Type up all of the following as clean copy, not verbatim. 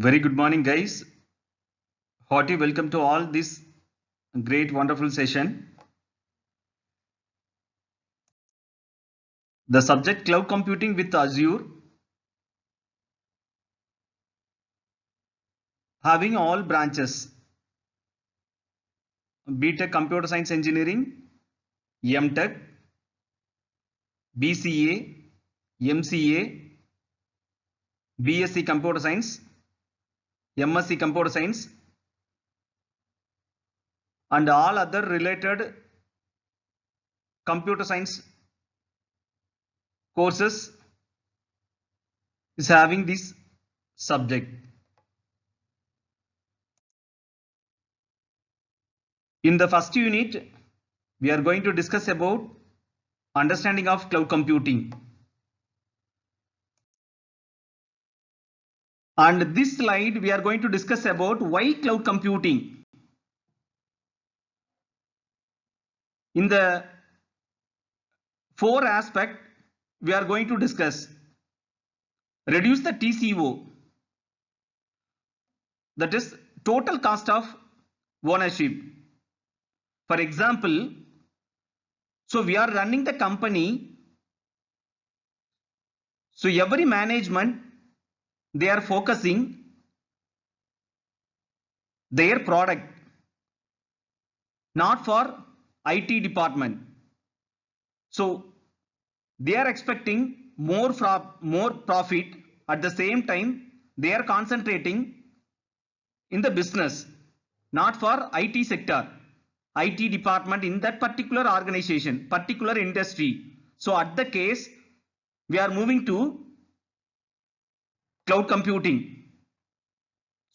Very good morning, guys. Hearty welcome to all this great, wonderful session. The subject cloud computing with Azure, having all branches, BTech Computer Science Engineering, MTech, BCA, MCA, BSc Computer Science, MSc Computer Science, and all other related computer science courses is having this subject. In the first unit, we are going to discuss about understanding of cloud computing. And this slide we are going to discuss about why cloud computing. In the 4 aspect we are going to discuss. Reduce the TCO, that is total cost of ownership. For example, so we are running the company, so every management they are focusing their product, not for IT department. So they are expecting more profit. At the same time they are concentrating in the business, not for IT sector, IT department in that particular organization, particular industry. So at the case we are moving to cloud computing.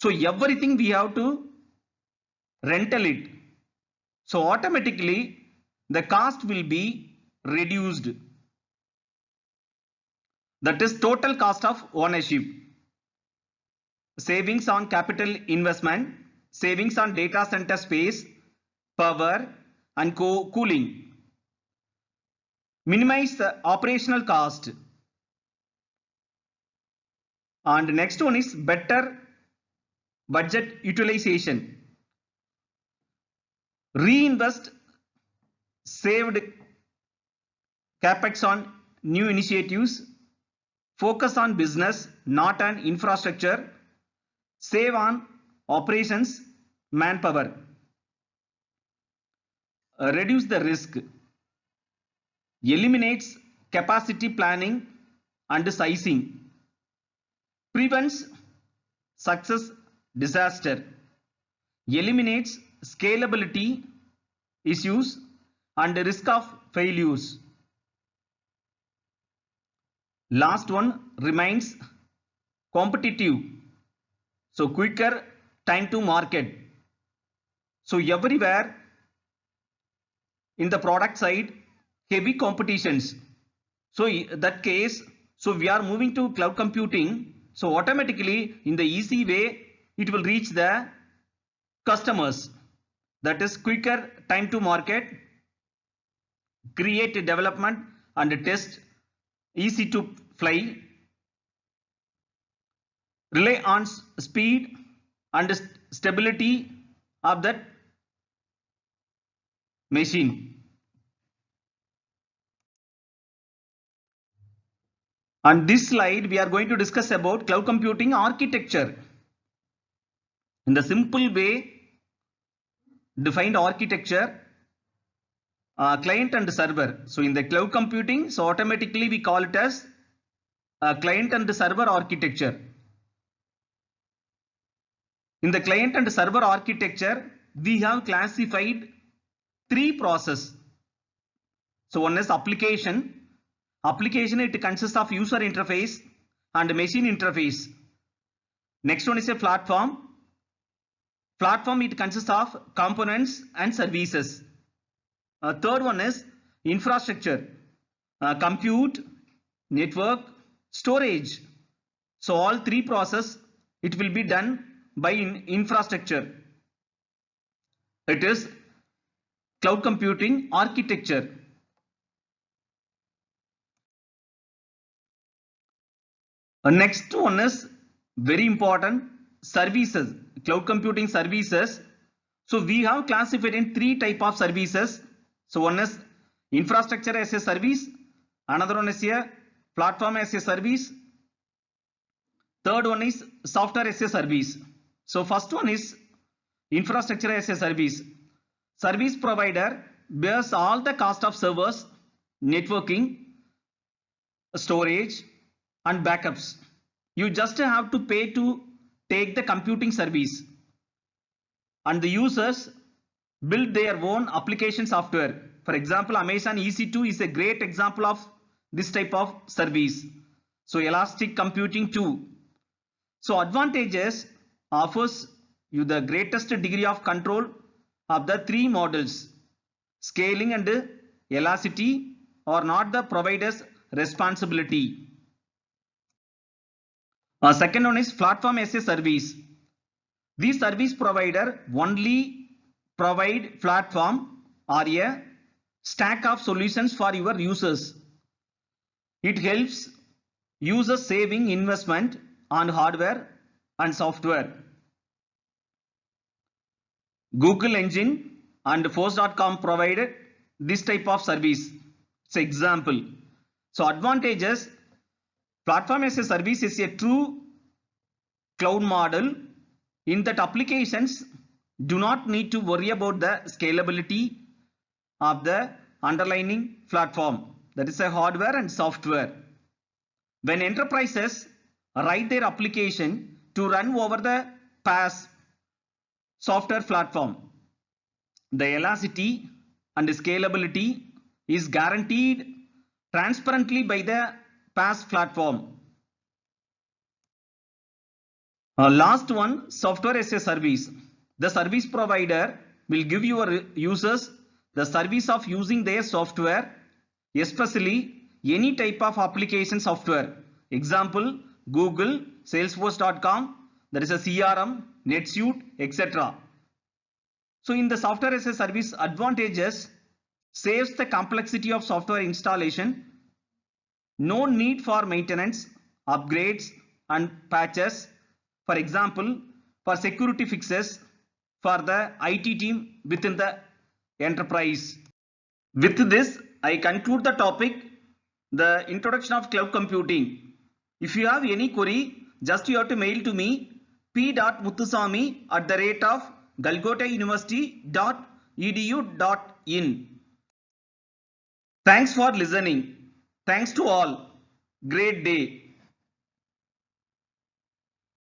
So everything we have to rental it. So automatically the cost will be reduced. That is total cost of ownership. Savings on capital investment, savings on data center space, power and cooling. Minimize the operational cost. And next one is better budget utilization. Reinvest saved capex on new initiatives. Focus on business, not on infrastructure. Save on operations, manpower. Reduce the risk. Eliminates capacity planning and sizing. Prevents success disaster. Eliminates scalability issues and risk of failures. Last one remains competitive. So quicker time to market. So everywhere in the product side, heavy competitions. So in that case, so we are moving to cloud computing. So automatically in the easy way, it will reach the customers. That is quicker time to market, create development and test, easy to fly, rely on speed and stability of that machine. On this slide we are going to discuss about cloud computing architecture. In the simple way defined architecture, client and server. So in the cloud computing, so automatically we call it as client and server architecture. In the client and server architecture, we have classified 3 processes. So one is application. Application, it consists of user interface and machine interface. Next one is a platform. Platform, it consists of components and services. Third one is infrastructure, compute, network, storage. So all 3 processes, it will be done by infrastructure. It is cloud computing architecture. Next one is very important, services, cloud computing services. So we have classified in three type of services. So one is infrastructure as a service, another one is a platform as a service, third one is software as a service. So first one is infrastructure as a service. Service provider bears all the cost of servers, networking, storage and backups. You just have to pay to take the computing service, and the users build their own application software. For example, Amazon EC2 is a great example of this type of service. So elastic computing too. So advantages offers you the greatest degree of control of the three models. Scaling and elasticity are not the provider's responsibility. Second one is platform as a service. The service provider only provide platform or a stack of solutions for your users. It helps users saving investment on hardware and software. Google Engine and Force.com provided this type of service. It's an example. So advantages: platform as a service is a true cloud model in that applications do not need to worry about the scalability of the underlying platform, that is a hardware and software. When enterprises write their application to run over the PaaS software platform, the elasticity and scalability is guaranteed transparently by the PaaS platform. Last one, software as a service. The service provider will give your users the service of using their software, especially any type of application software. Example, Google, Salesforce.com, that is a CRM, NetSuite, etc. So in the software as a service, advantages: saves the complexity of software installation, no need for maintenance, upgrades and patches. For example, for security fixes for the IT team within the enterprise. With this, I conclude the topic, the introduction of cloud computing. If you have any query, just you have to mail to me p.muttusamy@golgota university.edu.in. Thanks for listening. Thanks to all. Great day.